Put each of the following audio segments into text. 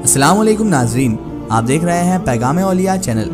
السلام علیکم ناظرین، آپ دیکھ رہے ہیں پیغام اولیاء چینل۔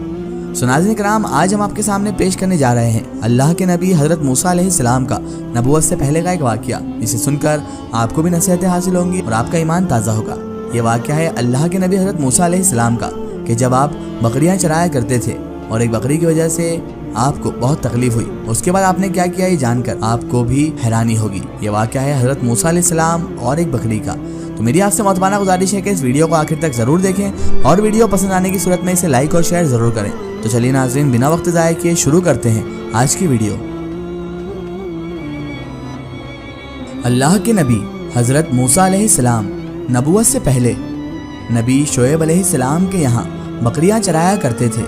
ناظرین کرام، آج ہم آپ کے سامنے پیش کرنے جا رہے ہیں اللہ کے نبی حضرت موسیٰ علیہ السلام کا نبوت سے پہلے کا ایک واقعہ، جسے سن کر آپ کو بھی نصیحتیں حاصل ہوں گی اور آپ کا ایمان تازہ ہوگا۔ یہ واقعہ ہے اللہ کے نبی حضرت موسیٰ علیہ السلام کا، کہ جب آپ بکریاں چرایا کرتے تھے اور ایک بکری کی وجہ سے آپ کو بہت تکلیف ہوئی، اس کے بعد آپ نے کیا کیا، یہ جان کر آپ کو بھی حیرانی ہوگی۔ یہ واقعہ ہے حضرت موسیٰ علیہ السلام اور ایک بکری کا۔ تو میری آپ سے معتبانہ گزارش ہے کہ اس ویڈیو کو آخر تک ضرور دیکھیں اور ویڈیو پسند آنے کی صورت میں اسے لائک اور شیئر ضرور کریں۔ تو چلیے ناظرین، بنا وقت ضائع کیے شروع کرتے ہیں آج کی ویڈیو۔ اللہ کے نبی حضرت موسیٰ علیہ السلام نبوت سے پہلے نبی شعیب علیہ السلام کے یہاں بکریاں چرایا کرتے تھے۔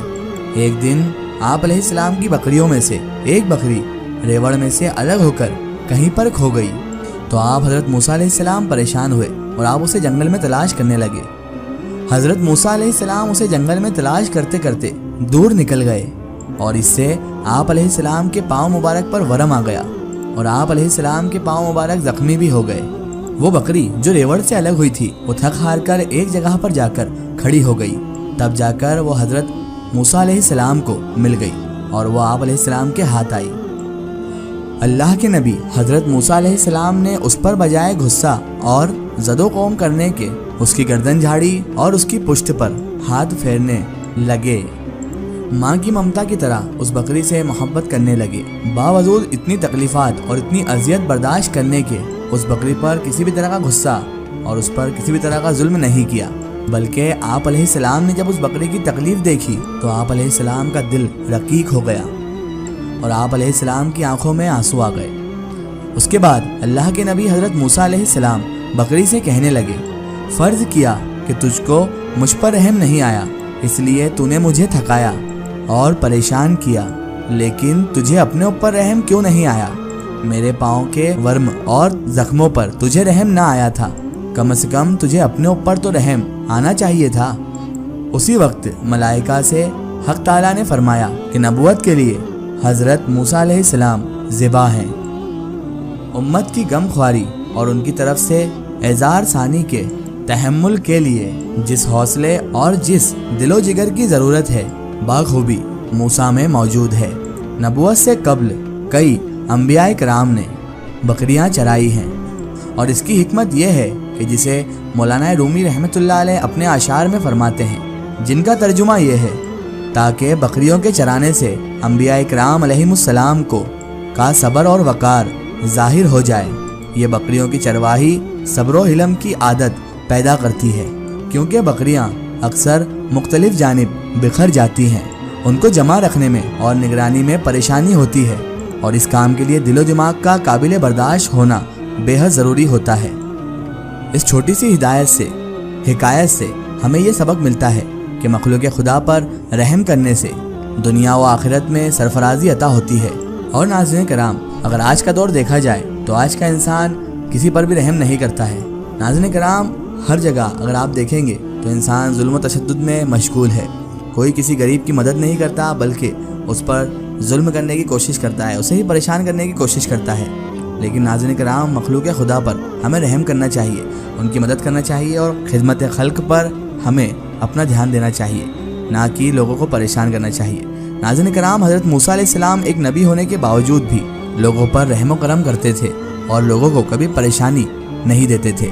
ایک دن آپ علیہ السلام کی بکریوں میں سے ایک بکری ریوڑ میں سے الگ ہو کر کہیں پر کھو گئی، تو آپ حضرت موسیٰ علیہ السلام پریشان ہوئے اور آپ اسے جنگل میں تلاش کرنے لگے۔ حضرت موسیٰ علیہ السلام اسے جنگل میں تلاش کرتے کرتے دور نکل گئے اور اس سے آپ علیہ السلام کے پاؤں مبارک پر ورم آ گیا اور آپ علیہ السلام کے پاؤں مبارک زخمی بھی ہو گئے۔ وہ بکری جو ریوڑ سے الگ ہوئی تھی وہ تھک ہار کر ایک جگہ پر جا کر کھڑی ہو گئی، تب جا کر وہ حضرت موسیٰ علیہ السلام کو مل گئی اور وہ آپ علیہ السلام کے ہاتھ آئی۔ اللہ کے نبی حضرت موسیٰ علیہ السلام نے اس پر بجائے غصہ اور زد و قوم کرنے کے اس کی گردن جھاڑی اور اس کی پشت پر ہاتھ پھیرنے لگے۔ ماں کی ممتا کی طرح اس بکری سے محبت کرنے لگے۔ باوجود اتنی تکلیفات اور اتنی اذیت برداشت کرنے کے اس بکری پر کسی بھی طرح کا غصہ اور اس پر کسی بھی طرح کا ظلم نہیں کیا، بلکہ آپ علیہ السلام نے جب اس بکری کی تکلیف دیکھی تو آپ علیہ السلام کا دل رقیق ہو گیا اور آپ علیہ السلام کی آنکھوں میں آنسو آ گئے۔ اس کے بعد اللہ کے نبی حضرت موسیٰ علیہ السلام بکری سے کہنے لگے، فرض کیا کہ تجھ کو مجھ پر رحم نہیں آیا، اس لیے تو نے مجھے تھکایا اور پریشان کیا، لیکن تجھے اپنے اوپر رحم کیوں نہیں آیا؟ میرے پاؤں کے ورم اور زخموں پر تجھے رحم نہ آیا تھا، کم از کم تجھے اپنے اوپر تو رحم آنا چاہیے تھا۔ اسی وقت ملائکہ سے حق تعالیٰ نے فرمایا کہ نبوت کے لیے حضرت موسیٰ علیہ السلام ذبح ہیں۔ امت کی غم خواری اور ان کی طرف سے اعذار ثانی کے تحمل کے لیے جس حوصلے اور جس دل و جگر کی ضرورت ہے بخوبی موسیٰ میں موجود ہے۔ نبوت سے قبل کئی انبیاء کرام نے بکریاں چرائی ہیں، اور اس کی حکمت یہ ہے کہ جسے مولانا رومی رحمۃ اللہ علیہ اپنے اشعار میں فرماتے ہیں، جن کا ترجمہ یہ ہے، تاکہ بکریوں کے چرانے سے انبیاء کرام علیہم السلام کا صبر اور وقار ظاہر ہو جائے۔ یہ بکریوں کی چرواہی صبر و حلم کی عادت پیدا کرتی ہے، کیونکہ بکریاں اکثر مختلف جانب بکھر جاتی ہیں، ان کو جمع رکھنے میں اور نگرانی میں پریشانی ہوتی ہے، اور اس کام کے لیے دل و دماغ کا قابل برداشت ہونا بے حد ضروری ہوتا ہے۔ اس چھوٹی سی حکایت سے ہمیں یہ سبق ملتا ہے کہ مخلوق خدا پر رحم کرنے سے دنیا و آخرت میں سرفرازی عطا ہوتی ہے۔ اور ناظرین کرام، اگر آج کا دور دیکھا جائے تو آج کا انسان کسی پر بھی رحم نہیں کرتا ہے۔ ناظرین کرام، ہر جگہ اگر آپ دیکھیں گے تو انسان ظلم و تشدد میں مشغول ہے، کوئی کسی غریب کی مدد نہیں کرتا بلکہ اس پر ظلم کرنے کی کوشش کرتا ہے، اسے ہی پریشان کرنے کی کوشش کرتا ہے۔ لیکن ناظرین کرام، مخلوق خدا پر ہمیں رحم کرنا چاہیے، ان کی مدد کرنا چاہیے اور خدمت خلق پر ہمیں اپنا دھیان دینا چاہیے، نہ کہ لوگوں کو پریشان کرنا چاہیے۔ ناظرین کرام، حضرت موسیٰ علیہ السلام ایک نبی ہونے کے باوجود بھی لوگوں پر رحم و کرم کرتے تھے اور لوگوں کو کبھی پریشانی نہیں دیتے تھے۔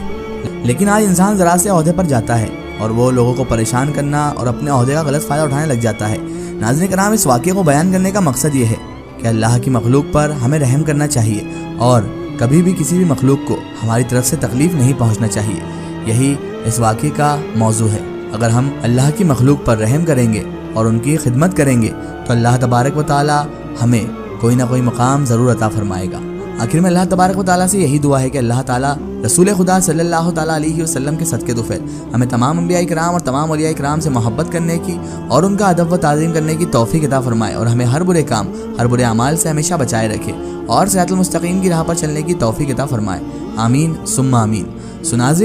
لیکن آج انسان ذرا سے عہدے پر جاتا ہے اور وہ لوگوں کو پریشان کرنا اور اپنے عہدے کا غلط فائدہ اٹھانے لگ جاتا ہے۔ ناظرین کرام، اس واقعے کو بیان کرنے کا مقصد یہ ہے کہ اللہ کی مخلوق پر ہمیں رحم کرنا چاہیے اور کبھی بھی کسی بھی مخلوق کو ہماری طرف سے تکلیف نہیں پہنچنا چاہیے۔ یہی اس واقعے کا موضوع ہے۔ اگر ہم اللہ کی مخلوق پر رحم کریں گے اور ان کی خدمت کریں گے تو اللہ تبارک و تعالی ہمیں کوئی نہ کوئی مقام ضرور عطا فرمائے گا۔ آخر میں اللہ تبارک و تعالیٰ سے یہی دعا ہے کہ اللہ تعالیٰ رسول خدا صلی اللہ تعالیٰ علیہ وسلم کے صدقے طفیل ہمیں تمام انبیاء کرام اور تمام اولیاء کرام سے محبت کرنے کی اور ان کا ادب و تعظیم کرنے کی توفیق عطا فرمائے، اور ہمیں ہر برے کام، ہر برے اعمال سے ہمیشہ بچائے رکھے اور صراط المستقیم کی راہ پر چلنے کی توفیق عطا فرمائے۔ آمین ثم آمین۔ ناظرین